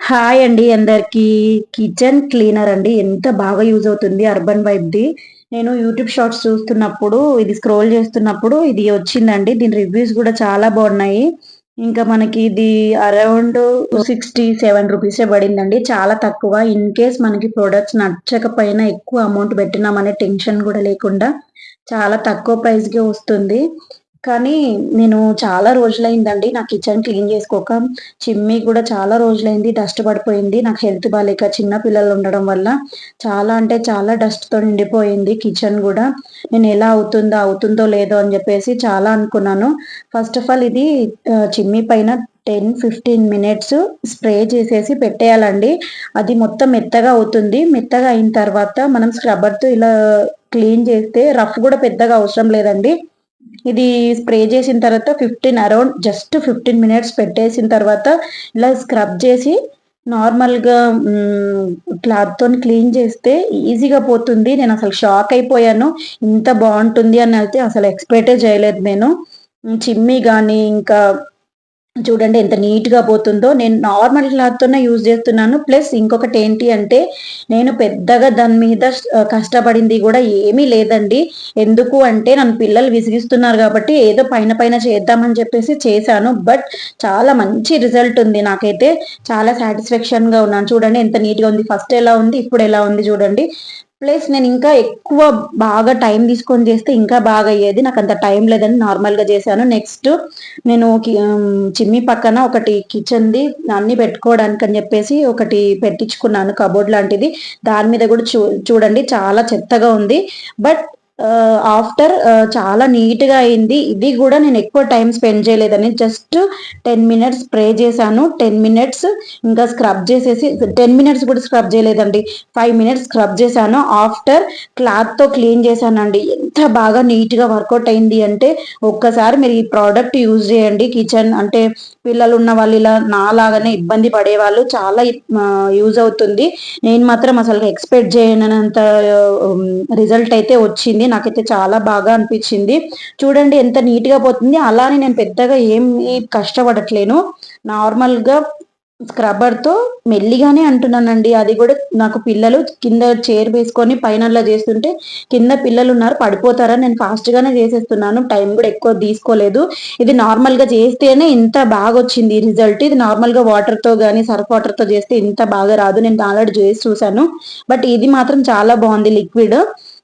Hi అండి అందరికి. Kitchen cleaner అండి ఎంత బాగా యూజ్ అవుతుంది అర్బన్ వైబ్‌ది. నేను యూట్యూబ్ షార్ట్స్ చూస్తున్నప్పుడు ఇది స్క్రోల్ చేస్తున్నప్పుడు ఇది వచ్చిందండి. దీని రివ్యూస్ కూడా చాలా బాగున్నాయి. ఇంకా మనకి ఇది అరౌండ్ రూ. 67 పడిందండి. చాలా తక్కువ. ఇన్ కేస్ మనకి ప్రొడక్ట్స్ నచ్చకపోయినా ఎక్కువ అమౌంట్ పెట్టినామనే టెన్షన్ కూడా లేకుండా చాలా తక్కువ ప్రైస్‌కే వస్తుంది. కానీ నేను చాలా రోజులైందండి నా కిచెన్ క్లీన్ చేసుకోక. చిమ్నీ కూడా చాలా రోజులైంది. డస్ట్ పడిపోయింది. నాకు హెల్త్ బాలేక చిన్న పిల్లలు ఉండడం వల్ల చాలా అంటే చాలా డస్ట్‌తో నిండిపోయింది కిచెన్ గూడా. నేను ఎలా అవుతుందో లేదో అని జెప్పేసి చాలా అనుకున్నాను. ఫస్ట్ ఆఫ్ ఆల్ ఇది చిమ్నీ పైన 10, 15 మినిట్స్ స్ప్రే చేసేసి పెట్టేయాలండి. అది మొత్తం మెత్తగా అవుతుంది. మెత్తగా అయిన తర్వాత మనం స్క్రబ్బర్‌తో ఇలా క్లీన్ చేస్తే రఫ్ గూడా పెద్దగా అవసరం లేదండి. ఇది స్ప్రే చేసిన తర్వాత అరౌండ్ జస్ట్ 15 మినిట్స్ పెట్టేసిన తర్వాత ఇలా స్క్రబ్ చేసి నార్మల్‌గా క్లాత్‌తోని క్లీన్ చేస్తే ఈజీగా పోతుంది. నేనసలు షాక్ అయిపోయాను. ఇంత బావుంటుంది అని అయితే అసలు ఎక్స్‌పెక్టే చేయలేదు నేను. చిమ్నీ గానీ ఇంకా చూడండి ఎంత నీట్‌గా పోతుందో. నేను నార్మల్ క్లాత్‌తోనే యూజ్ చేస్తున్నాను. ప్లస్ ఇంకొకటేంటి అంటే, నేను పెద్దగా దాని మీద కష్టపడింది గూడా ఏమీ లేదండి. ఎందుకు అంటే నన్ను పిల్లలు విసిగిస్తున్నారు గాబట్టి, ఏదో పైన పైన చేద్దామని చెప్పేసి చేశాను. బట్ చాలా మంచి రిజల్ట్ ఉంది. నాకైతే చాలా సాటిస్ఫాక్షన్‌గా ఉన్నాను. చూడండి ఎంత నీట్‌గా ఉంది. ఫస్ట్ ఎలా ఉంది, ఇప్పుడెలా ఉంది చూడండి. ప్లస్ నేనింకా ఎక్కువ బాగా టైం తీసుకొని చేస్తే ఇంకా బాగా అయ్యేది. నాకంత టైం లేదని నార్మల్‌గా చేశాను. నెక్స్ట్ నేను చిమ్నీ పక్కన ఒకటి కిచెన్‌ది అన్నీ పెట్టుకోవడానికని చెప్పేసి ఒకటి పెట్టించుకున్నాను కబోర్డ్ లాంటిది. దాని మీద కూడా చూడండి చాలా చెత్తగా ఉంది. బట్ ఆఫ్టర్ చాలా నీట్‌గా అయింది. ఇది గూడా నేను ఎక్కువ టైమ్ స్పెండ్ చేయలేదండి. జస్ట్ 10 మినిట్స్ స్ప్రే చేశాను. 10 మినిట్స్ ఇంకా స్క్రబ్ చేసేసి 10 మినిట్స్ కూడా స్క్రబ్ చేయలేదండి. 5 మినిట్స్ స్క్రబ్ చేశాను. ఆఫ్టర్ క్లాత్‌తో క్లీన్ చేశానండి. ఎంత బాగా నీట్‌గా వర్కౌట్ అయింది అంటే, ఒక్కసారి మీరు ఈ ప్రోడక్ట్ యూజ్ చేయండి. కిచెన్ అంటే పిల్లలున్న వాళ్ళు ఇలా నాలాగానే ఇబ్బంది పడేవాళ్ళు చాలా యూజ్ అవుతుంది. నేను మాత్రం అసలు ఎక్స్‌పెక్ట్ చేయనంత రిజల్ట్ అయితే వచ్చింది. నాకైతే చాలా బాగా అనిపించింది. చూడండి ఎంత నీట్‌గా పోతుంది. అలానే నేను పెద్దగా ఏమి కష్టపడట్లేను. నార్మల్‌గా స్క్రబ్బర్‌తో మెల్లిగానే అంటున్నానండి. అది కూడా నాకు పిల్లలు కింద చైర్ వేసుకొని పైన అలా చేస్తుంటే, కింద పిల్లలున్నారు పడిపోతారని నేను ఫాస్ట్‌గానే చేసేస్తున్నాను. టైం కూడా ఎక్కువ తీసుకోలేదు. ఇది నార్మల్‌గా చేస్తేనే ఇంత బాగొచ్చింది రిజల్ట్. ఇది నార్మల్‌గా వాటర్‌తో గాని, సర్ఫ్ వాటర్‌తో చేస్తే ఇంత బాగా రాదు. నేను ఆల్రెడీ చేసి చూసాను. బట్ ఇది మాత్రం చాలా బావుంది లిక్విడ్.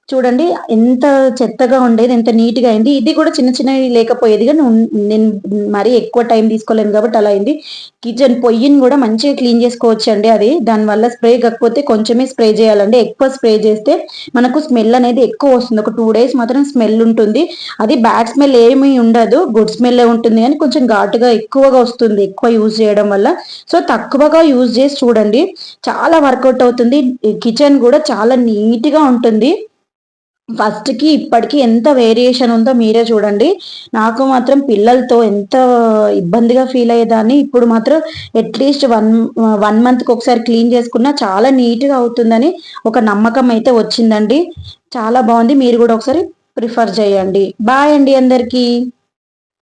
చూడండి ఎంత చెత్తగా ఉండేది, ఎంత నీట్‌గా అయింది. ఇది కూడా చిన్న చిన్నవి లేకపోయేది గానీ నేను మరీ ఎక్కువ టైం తీసుకోలేను కాబట్టి అలా అయింది. కిచెన్ పొయ్యిని గూడా మంచిగా క్లీన్ చేసుకోవచ్చండి అది. దానివల్ల స్ప్రే కాకపోతే కొంచెమే స్ప్రే చేయాలండి. ఎక్కువ స్ప్రే చేస్తే మనకు స్మెల్ అనేది ఎక్కువ వస్తుంది. ఒక 2 డేస్ మాత్రం స్మెల్ ఉంటుంది. అది బ్యాడ్ స్మెల్ ఏమీ ఉండదు. గుడ్ స్మెల్లే ఉంటుంది గానీ కొంచెం ఘాటుగా ఎక్కువగా వస్తుంది ఎక్కువ యూజ్ చేయడం వల్ల. సో, తక్కువగా యూజ్ చేసి చూడండి. చాలా వర్కౌట్ అవుతుంది. కిచెన్ గూడా చాలా నీట్‌గా ఉంటుంది. ఫస్ట్‌కి ఇప్పటికి ఎంత వేరియేషన్ ఉందో మీరే చూడండి. నాకు మాత్రం పిల్లలతో ఎంత ఇబ్బందిగా ఫీల్ అయ్యేదాన్ని. ఇప్పుడు మాత్రం అట్‌లీస్ట్ 1 మంత్‌కి ఒకసారి క్లీన్ చేసుకున్నా చాలా నీట్‌గా అవుతుందని ఒక నమ్మకం అయితే వచ్చిందండి. చాలా బావుంది. మీరు గూడా ఒకసారి ప్రిఫర్ చేయండి. బాయ్ అండి అందరికీ.